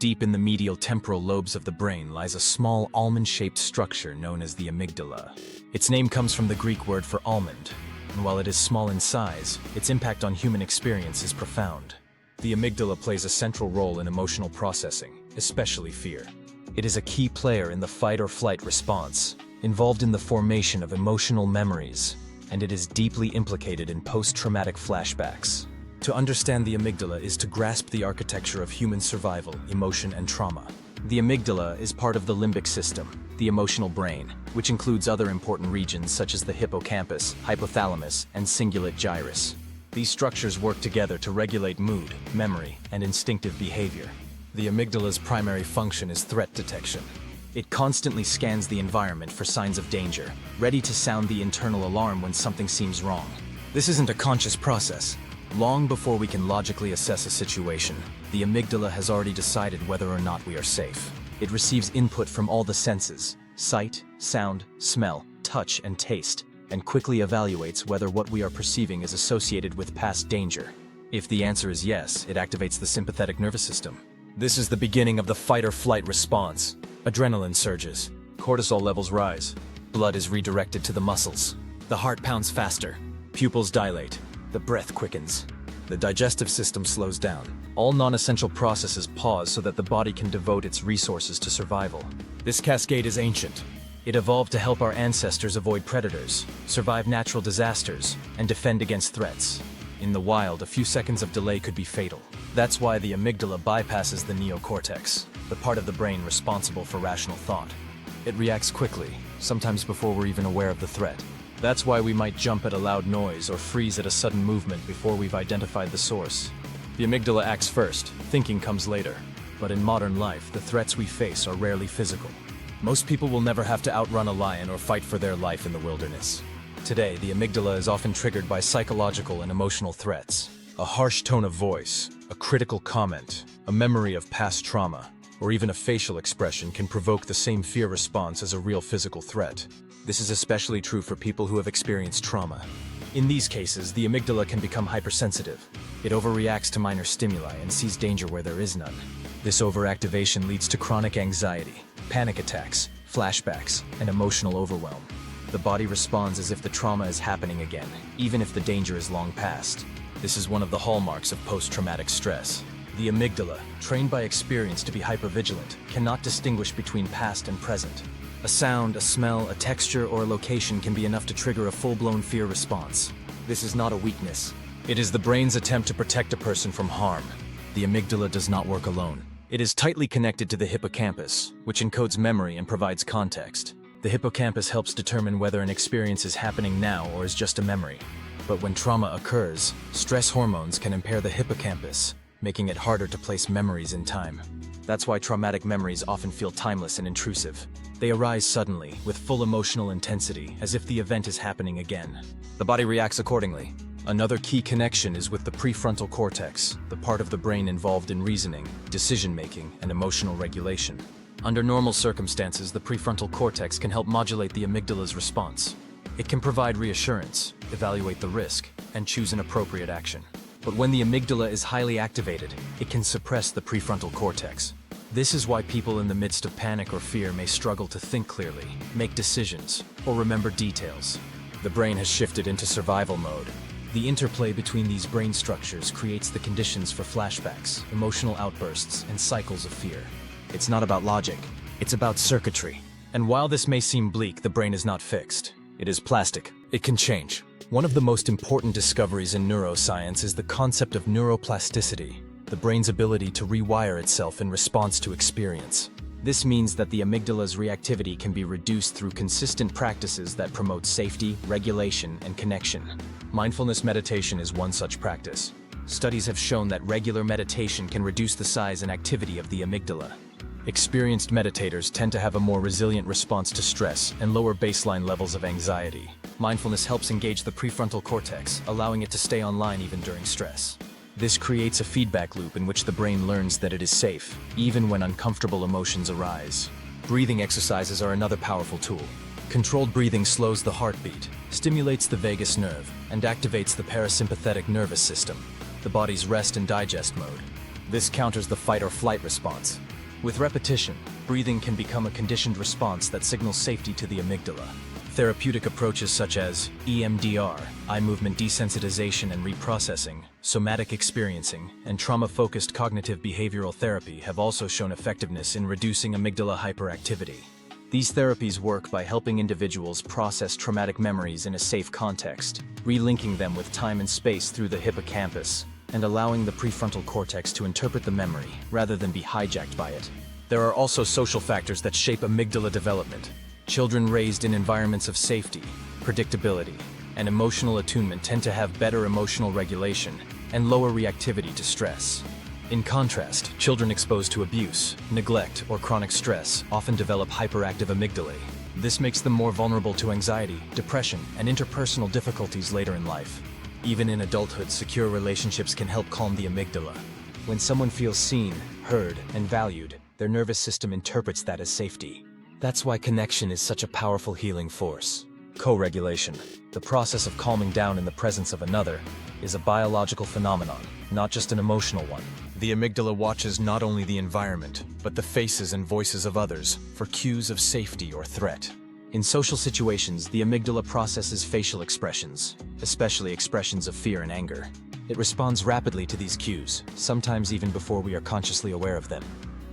Deep in the medial temporal lobes of the brain lies a small almond-shaped structure known as the amygdala. Its name comes from the Greek word for almond, and while it is small in size, its impact on human experience is profound. The amygdala plays a central role in emotional processing, especially fear. It is a key player in the fight-or-flight response, involved in the formation of emotional memories, and it is deeply implicated in post-traumatic flashbacks. To understand the amygdala is to grasp the architecture of human survival, emotion, and trauma. The amygdala is part of the limbic system, the emotional brain, which includes other important regions such as the hippocampus, hypothalamus, and cingulate gyrus. These structures work together to regulate mood, memory, and instinctive behavior. The amygdala's primary function is threat detection. It constantly scans the environment for signs of danger, ready to sound the internal alarm when something seems wrong. This isn't a conscious process. Long before we can logically assess a situation, the amygdala has already decided whether or not we are safe. It receives input from all the senses, sight, sound, smell, touch, and taste, and quickly evaluates whether what we are perceiving is associated with past danger. If the answer is yes, it activates the sympathetic nervous system. This is the beginning of the fight-or-flight response. Adrenaline surges, cortisol levels rise, blood is redirected to the muscles. The heart pounds faster, pupils dilate, the breath quickens. The digestive system slows down. All non-essential processes pause so that the body can devote its resources to survival. This cascade is ancient. It evolved to help our ancestors avoid predators, survive natural disasters, and defend against threats. In the wild, a few seconds of delay could be fatal. That's why the amygdala bypasses the neocortex, the part of the brain responsible for rational thought. It reacts quickly, sometimes before we're even aware of the threat. That's why we might jump at a loud noise or freeze at a sudden movement before we've identified the source. The amygdala acts first, thinking comes later. But in modern life, the threats we face are rarely physical. Most people will never have to outrun a lion or fight for their life in the wilderness. Today, the amygdala is often triggered by psychological and emotional threats. A harsh tone of voice, a critical comment, a memory of past trauma, or even a facial expression can provoke the same fear response as a real physical threat. This is especially true for people who have experienced trauma. In these cases, the amygdala can become hypersensitive. It overreacts to minor stimuli and sees danger where there is none. This overactivation leads to chronic anxiety, panic attacks, flashbacks, and emotional overwhelm. The body responds as if the trauma is happening again, even if the danger is long past. This is one of the hallmarks of post-traumatic stress. The amygdala, trained by experience to be hypervigilant, cannot distinguish between past and present. A sound, a smell, a texture, or a location can be enough to trigger a full-blown fear response. This is not a weakness. It is the brain's attempt to protect a person from harm. The amygdala does not work alone. It is tightly connected to the hippocampus, which encodes memory and provides context. The hippocampus helps determine whether an experience is happening now or is just a memory. But when trauma occurs, stress hormones can impair the hippocampus, making it harder to place memories in time. That's why traumatic memories often feel timeless and intrusive. They arise suddenly, with full emotional intensity, as if the event is happening again. The body reacts accordingly. Another key connection is with the prefrontal cortex, the part of the brain involved in reasoning, decision-making, and emotional regulation. Under normal circumstances, the prefrontal cortex can help modulate the amygdala's response. It can provide reassurance, evaluate the risk, and choose an appropriate action. But when the amygdala is highly activated, it can suppress the prefrontal cortex. This is why people in the midst of panic or fear may struggle to think clearly, make decisions, or remember details. The brain has shifted into survival mode. The interplay between these brain structures creates the conditions for flashbacks, emotional outbursts, and cycles of fear. It's not about logic, it's about circuitry. And while this may seem bleak, the brain is not fixed. It is plastic. It can change. One of the most important discoveries in neuroscience is the concept of neuroplasticity, the brain's ability to rewire itself in response to experience. This means that the amygdala's reactivity can be reduced through consistent practices that promote safety, regulation, and connection. Mindfulness meditation is one such practice. Studies have shown that regular meditation can reduce the size and activity of the amygdala. Experienced meditators tend to have a more resilient response to stress and lower baseline levels of anxiety. Mindfulness helps engage the prefrontal cortex, allowing it to stay online even during stress. This creates a feedback loop in which the brain learns that it is safe, even when uncomfortable emotions arise. Breathing exercises are another powerful tool. Controlled breathing slows the heartbeat, stimulates the vagus nerve, and activates the parasympathetic nervous system, the body's rest and digest mode. This counters the fight or flight response. With repetition, breathing can become a conditioned response that signals safety to the amygdala. Therapeutic approaches such as EMDR, eye movement desensitization and reprocessing, somatic experiencing, and trauma-focused cognitive behavioral therapy have also shown effectiveness in reducing amygdala hyperactivity. These therapies work by helping individuals process traumatic memories in a safe context, relinking them with time and space through the hippocampus, and allowing the prefrontal cortex to interpret the memory rather than be hijacked by it. There are also social factors that shape amygdala development. Children raised in environments of safety, predictability, and emotional attunement tend to have better emotional regulation and lower reactivity to stress. In contrast, children exposed to abuse, neglect, or chronic stress often develop hyperactive amygdalae. This makes them more vulnerable to anxiety, depression, and interpersonal difficulties later in life. Even in adulthood, secure relationships can help calm the amygdala. When someone feels seen, heard, and valued, their nervous system interprets that as safety. That's why connection is such a powerful healing force. Co-regulation, the process of calming down in the presence of another, is a biological phenomenon, not just an emotional one. The amygdala watches not only the environment, but the faces and voices of others for cues of safety or threat. In social situations, the amygdala processes facial expressions, especially expressions of fear and anger. It responds rapidly to these cues, sometimes even before we are consciously aware of them.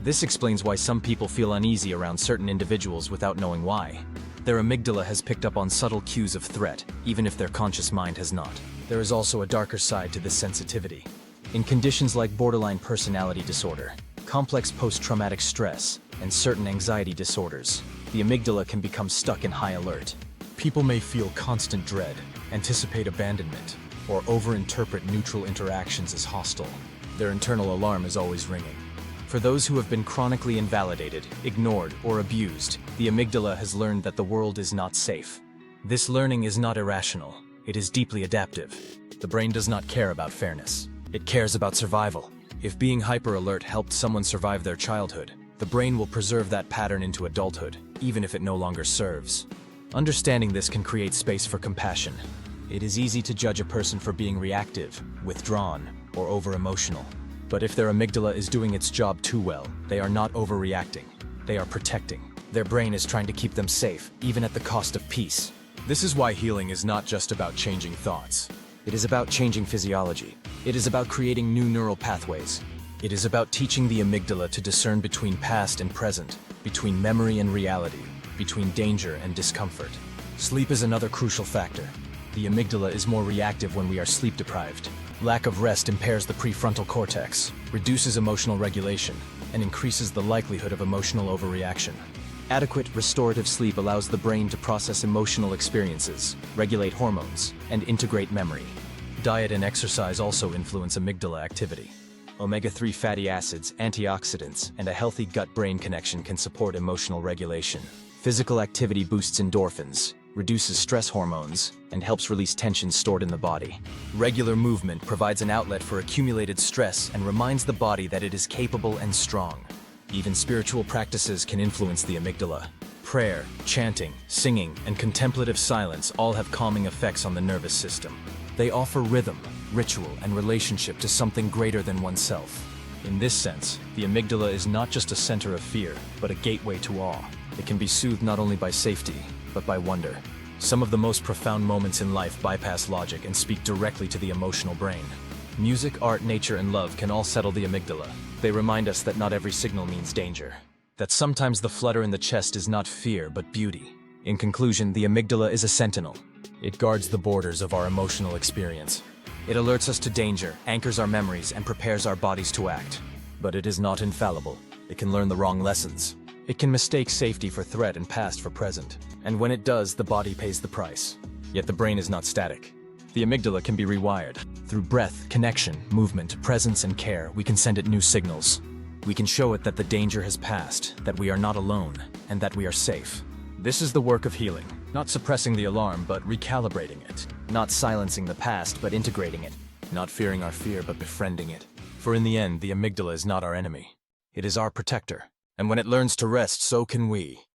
This explains why some people feel uneasy around certain individuals without knowing why. Their amygdala has picked up on subtle cues of threat, even if their conscious mind has not. There is also a darker side to this sensitivity. In conditions like borderline personality disorder, complex post-traumatic stress, and certain anxiety disorders, the amygdala can become stuck in high alert. People may feel constant dread, anticipate abandonment, or overinterpret neutral interactions as hostile. Their internal alarm is always ringing. For those who have been chronically invalidated, ignored, or abused, the amygdala has learned that the world is not safe. This learning is not irrational. It is deeply adaptive. The brain does not care about fairness. It cares about survival. If being hyper-alert helped someone survive their childhood, the brain will preserve that pattern into adulthood, even if it no longer serves. Understanding this can create space for compassion. It is easy to judge a person for being reactive, withdrawn, or over-emotional. But if their amygdala is doing its job too well, they are not overreacting. They are protecting. Their brain is trying to keep them safe, even at the cost of peace. This is why healing is not just about changing thoughts. It is about changing physiology. It is about creating new neural pathways. It is about teaching the amygdala to discern between past and present, between memory and reality, between danger and discomfort. Sleep is another crucial factor. The amygdala is more reactive when we are sleep deprived. Lack of rest impairs the prefrontal cortex, reduces emotional regulation, and increases the likelihood of emotional overreaction. Adequate restorative sleep allows the brain to process emotional experiences, regulate hormones, and integrate memory. Diet and exercise also influence amygdala activity. Omega-3 fatty acids, antioxidants, and a healthy gut-brain connection can support emotional regulation. Physical activity boosts endorphins, reduces stress hormones, and helps release tension stored in the body. Regular movement provides an outlet for accumulated stress and reminds the body that it is capable and strong. Even spiritual practices can influence the amygdala. Prayer, chanting, singing, and contemplative silence all have calming effects on the nervous system. They offer rhythm, ritual, and relationship to something greater than oneself. In this sense, the amygdala is not just a center of fear, but a gateway to awe. It can be soothed not only by safety, but by wonder. Some of the most profound moments in life bypass logic and speak directly to the emotional brain. Music, art, nature, and love can all settle the amygdala. They remind us that not every signal means danger. That sometimes the flutter in the chest is not fear, but beauty. In conclusion, the amygdala is a sentinel. It guards the borders of our emotional experience. It alerts us to danger, anchors our memories, and prepares our bodies to act. But it is not infallible. It can learn the wrong lessons. It can mistake safety for threat and past for present. And when it does, the body pays the price. Yet the brain is not static. The amygdala can be rewired. Through breath, connection, movement, presence, and care, we can send it new signals. We can show it that the danger has passed, that we are not alone, and that we are safe. This is the work of healing. Not suppressing the alarm, but recalibrating it. Not silencing the past, but integrating it. Not fearing our fear, but befriending it. For in the end, the amygdala is not our enemy. It is our protector. And when it learns to rest, so can we.